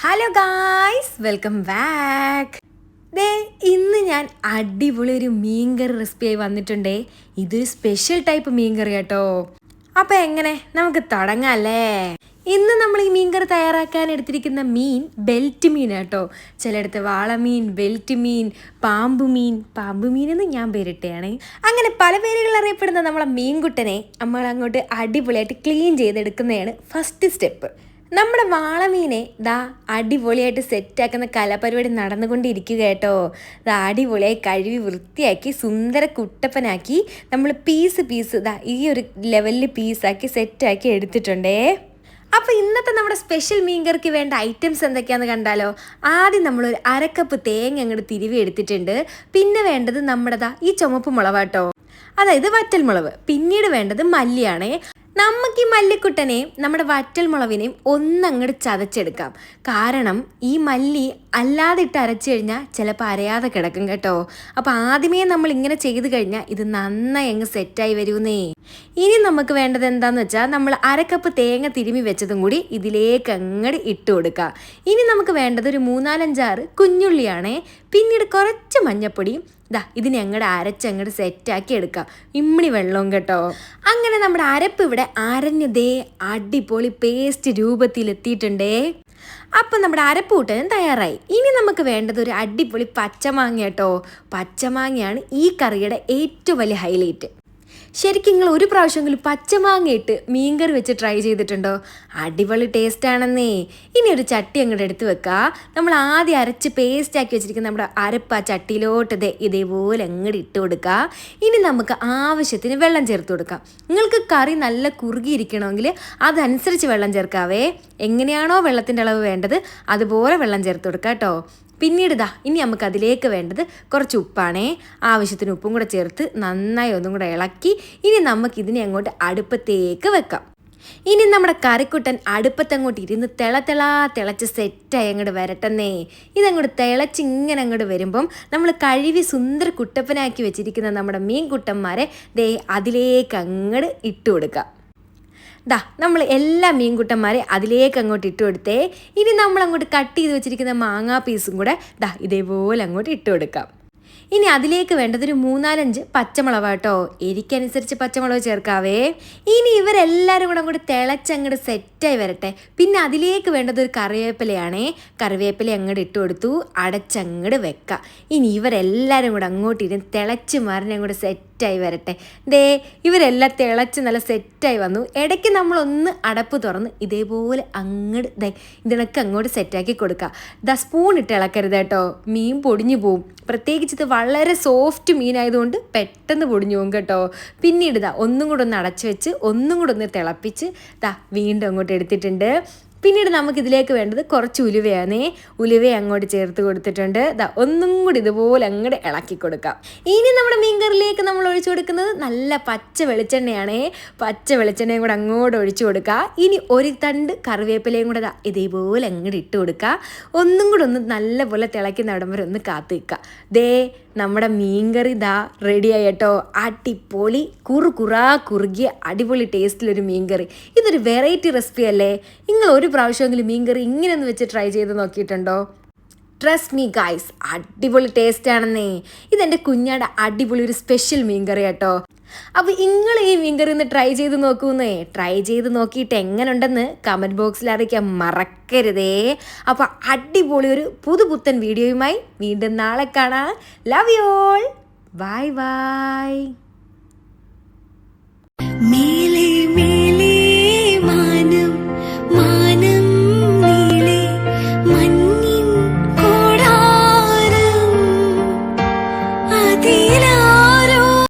Hello guys, welcome back. ഇന്ന് ഞാൻ അടിപൊളി ഒരു മീൻകറി റെസിപ്പിയായി വന്നിട്ടുണ്ടേ. ഇതൊരു സ്പെഷ്യൽ ടൈപ്പ് മീൻകറി കേട്ടോ. അപ്പം എങ്ങനെ നമുക്ക് തുടങ്ങാല്ലേ? ഇന്ന് നമ്മൾ ഈ മീൻകറി തയ്യാറാക്കാൻ എടുത്തിരിക്കുന്ന മീൻ ബെൽറ്റ് മീൻ കേട്ടോ. ചിലയിടത്ത് വാളമീൻ, ബെൽറ്റ് മീൻ, പാമ്പ് മീൻ എന്ന് ഞാൻ പേരിട്ടയാണ്. അങ്ങനെ പല പേരുകൾ അറിയപ്പെടുന്ന നമ്മളെ മീൻകുട്ടനെ നമ്മൾ അങ്ങോട്ട് അടിപൊളിയായിട്ട് ക്ലീൻ ചെയ്തെടുക്കുന്നതാണ് ഫസ്റ്റ് സ്റ്റെപ്പ്. നമ്മുടെ വാളമീനെ അടിപൊളിയായിട്ട് സെറ്റാക്കുന്ന കലാപരിപാടി നടന്നുകൊണ്ടിരിക്കുക കേട്ടോ. അടിപൊളിയായി കഴുകി വൃത്തിയാക്കി സുന്ദര കുട്ടപ്പനാക്കി നമ്മൾ പീസ് ഈ ഒരു ലെവലിൽ പീസാക്കി സെറ്റാക്കി എടുത്തിട്ടുണ്ടേ. അപ്പോൾ ഇന്നത്തെ നമ്മുടെ സ്പെഷ്യൽ മീൻകറിക്ക് വേണ്ട ഐറ്റംസ് എന്തൊക്കെയാണെന്ന് കണ്ടാലോ. ആദ്യം നമ്മളൊരു അരക്കപ്പ് തേങ്ങ അങ്ങോട്ട് തിരുവി എടുത്തിട്ടുണ്ട്. പിന്നെ വേണ്ടത് നമ്മുടെ ഈ ചുമപ്പ് മുളകാട്ടോ, അതായത് വറ്റൽ മുളക്. പിന്നീട് വേണ്ടത് മല്ലിയാണേ. നമുക്ക് ഈ മല്ലിക്കുട്ടനെയും നമ്മുടെ വറ്റൽ മുളകിനെയും ഒന്നങ്ങോട്ട് ചതച്ചെടുക്കാം. കാരണം ഈ മല്ലി അല്ലാതെ ഇട്ട് അരച്ചു കഴിഞ്ഞാൽ ചിലപ്പോൾ അരയാതെ കിടക്കും കേട്ടോ. അപ്പോൾ ആദ്യമേ നമ്മൾ ഇങ്ങനെ ചെയ്ത് കഴിഞ്ഞാൽ ഇത് നന്നായി അങ്ങ് സെറ്റായി വരുന്നേ. ഇനി നമുക്ക് വേണ്ടത് എന്താന്ന് വെച്ചാൽ നമ്മൾ അരക്കപ്പ് തേങ്ങ തിരുമ്മി വെച്ചതും കൂടി ഇതിലേക്ക് അങ്ങോട്ട് ഇട്ട് കൊടുക്കുക. ഇനി നമുക്ക് വേണ്ടത് ഒരു 3-4 കുഞ്ഞുള്ളിയാണേ. പിന്നീട് കുറച്ച് മഞ്ഞപ്പൊടിയും ഇതിനെ അങ്ങോട്ട് അരച്ചങ്ങോട്ട് സെറ്റാക്കി എടുക്കാം. ഇമ്മിണി വെള്ളവും കേട്ടോ. അങ്ങനെ നമ്മുടെ അരപ്പ് ഇവിടെ അരഞ്ഞതേ അടിപൊളി പേസ്റ്റ് രൂപത്തിലെത്തിയിട്ടുണ്ടേ. അപ്പം നമ്മുടെ അരപ്പ് കൂട്ടാൻ തയ്യാറായി. ഇനി നമുക്ക് വേണ്ടത് ഒരു അടിപൊളി പച്ചമാങ്ങ കേട്ടോ. പച്ചമാങ്ങയാണ് ഈ കറിയുടെ ഏറ്റവും വലിയ ഹൈലൈറ്റ്. ശരിക്കും നിങ്ങൾ ഒരു പ്രാവശ്യമെങ്കിലും പച്ചമാങ്ങ ഇട്ട് മീൻകറി വെച്ച് ട്രൈ ചെയ്തിട്ടുണ്ടോ? അടിപൊളി ടേസ്റ്റ് ആണെന്നേ. ഇനി ഒരു ചട്ടി അങ്ങോട്ട് എടുത്ത് വെക്കുക. നമ്മൾ ആദ്യം അരച്ച് പേസ്റ്റ് ആക്കി വെച്ചിരിക്കുന്ന നമ്മുടെ അരപ്പ് ആ ചട്ടിയിലോട്ട് ഇതേപോലെ അങ്ങോട്ട് ഇട്ട് കൊടുക്കുക. ഇനി നമുക്ക് ആവശ്യത്തിന് വെള്ളം ചേർത്ത് കൊടുക്കാം. നിങ്ങൾക്ക് കറി നല്ല കുറുകിയിരിക്കണമെങ്കിൽ അതനുസരിച്ച് വെള്ളം ചേർക്കാവേ. എങ്ങനെയാണോ വെള്ളത്തിൻ്റെ അളവ് വേണ്ടത് അതുപോലെ വെള്ളം ചേർത്ത് കൊടുക്കുക കേട്ടോ. പിന്നീട് ഇനി നമുക്ക് അതിലേക്ക് വേണ്ടത് കുറച്ച് ഉപ്പാണേ. ആവശ്യത്തിന് ഉപ്പും കൂടെ ചേർത്ത് നന്നായി ഒന്നും കൂടെ ഇളക്കി ഇനി നമുക്കിതിനെ അങ്ങോട്ട് അടുപ്പത്തേക്ക് വെക്കാം. ഇനി നമ്മുടെ കറിക്കുട്ടൻ അടുപ്പത്തങ്ങോട്ട് ഇരുന്ന് തിളച്ച് സെറ്റായി അങ്ങോട്ട് വരട്ടെന്നേ. ഇതങ്ങോട്ട് തിളച്ച് ഇങ്ങനെ അങ്ങോട്ട് വരുമ്പം നമ്മൾ കഴുകി സുന്ദര കുട്ടപ്പനാക്കി വെച്ചിരിക്കുന്ന നമ്മുടെ മീൻകുട്ടന്മാരെ അതിലേക്ക് അങ്ങോട്ട് ഇട്ട് കൊടുക്കാം. നമ്മൾ എല്ലാ മീൻകുട്ടന്മാരെ അതിലേക്ക് അങ്ങോട്ട് ഇട്ട് കൊടുത്തേ. ഇനി നമ്മൾ അങ്ങോട്ട് കട്ട് ചെയ്ത് വെച്ചിരിക്കുന്ന മാങ്ങാ പീസും കൂടെ ഇതേപോലെ അങ്ങോട്ട് ഇട്ട് കൊടുക്കാം. ഇനി അതിലേക്ക് വേണ്ടത് ഒരു 3-5 പച്ചമുളക് കേട്ടോ. എരിക്കനുസരിച്ച് പച്ചമുളക് ചേർക്കാവേ. ഇനി ഇവരെല്ലാവരും കൂടെ അങ്ങോട്ട് തിളച്ചങ്ങോട്ട് സെറ്റായി വരട്ടെ. പിന്നെ അതിലേക്ക് വേണ്ടത് ഒരു കറിവേപ്പിലയാണേ. കറിവേപ്പില അങ്ങോട്ട് ഇട്ട് കൊടുത്തു, അടച്ചങ്ങോട്ട് വെക്കാം. ഇനി ഇവരെല്ലാവരും കൂടെ അങ്ങോട്ട് ഇരുന്ന് തിളച്ച് മറിഞ്ഞങ്ങോട്ട് സെറ്റായി വരട്ടെ. ഇവരെല്ലാം തിളച്ച് നല്ല സെറ്റായി വന്നു. ഇടയ്ക്ക് നമ്മളൊന്ന് അടപ്പ് തുറന്ന് ഇതേപോലെ അങ്ങോട്ട് ഇതിനൊക്കെ അങ്ങോട്ട് സെറ്റാക്കി കൊടുക്കുക. സ്പൂൺ ഇട്ട് ഇളക്കരുത് കേട്ടോ, മീൻ പൊടിഞ്ഞു പോവും. പ്രത്യേകിച്ച് ഇത് വളരെ സോഫ്റ്റ് മീനായതുകൊണ്ട് പെട്ടെന്ന് പൊടിഞ്ഞു പോകും കേട്ടോ. പിന്നീട് ഒന്നും കൂടെ ഒന്ന് അടച്ചു വെച്ച് ഒന്നും കൂടെ ഒന്ന് തിളപ്പിച്ച് വീണ്ടും അങ്ങോട്ട് എടുത്തിട്ടുണ്ട്. പിന്നീട് നമുക്കിതിലേക്ക് വേണ്ടത് കുറച്ച് ഉലുവയാണേ. ഉലുവ അങ്ങോട്ട് ചേർത്ത് കൊടുത്തിട്ടുണ്ട്. ഒന്നും കൂടി ഇതുപോലെ അങ്ങോട്ട് ഇളക്കി കൊടുക്കാം. ഇനി നമ്മുടെ മീൻകറിയിലേക്ക് നമ്മൾ ഒഴിച്ചു കൊടുക്കുന്നത് നല്ല പച്ച വെളിച്ചെണ്ണയാണേ. പച്ച വെളിച്ചെണ്ണയും കൂടെ അങ്ങോട്ട് ഒഴിച്ചു കൊടുക്കുക. ഇനി ഒരു തണ്ട് കറിവേപ്പിലയും കൂടെ ഇതേപോലെ അങ്ങോട്ട് ഇട്ട് കൊടുക്കുക. ഒന്നും കൂടെ ഒന്ന് നല്ലപോലെ തിളയ്ക്കുന്ന അവിടം വരെ ഒന്ന് കാത്തു നിൽക്കുക. നമ്മുടെ മീൻകറി റെഡിയായി കേട്ടോ. അടിപൊളി കുറുകിയ അടിപൊളി ടേസ്റ്റിലൊരു മീൻകറി. ഇതൊരു വെറൈറ്റി റെസിപ്പി അല്ലേ? നിങ്ങൾ ഒരു പ്രാവശ്യമെങ്കിലും മീൻകറി ഇങ്ങനെയൊന്ന് വെച്ച് ട്രൈ ചെയ്ത് നോക്കിയിട്ടുണ്ടോ? ട്രസ്റ്റ് മീ ഗൈസ്, അടിപൊളി ടേസ്റ്റ് ആണെന്നേ. ഇതെൻ്റെ കുഞ്ഞാടെ അടിപൊളി ഒരു സ്പെഷ്യൽ മീൻകറി കേട്ടോ. അപ്പോൾ നിങ്ങൾ ഈ മീൻകറി ഒന്ന് ട്രൈ ചെയ്ത് നോക്കൂന്നേ. ട്രൈ ചെയ്ത് നോക്കിയിട്ട് എങ്ങനെ ഉണ്ടെന്ന് കമൻറ്റ് ബോക്സിൽ അറിയിക്കാൻ മറക്കരുതേ. അപ്പോൾ അടിപൊളി ഒരു പുതുപുത്തൻ വീഡിയോയുമായി വീണ്ടും നാളെ കാണാം. Love you all. Bye bye.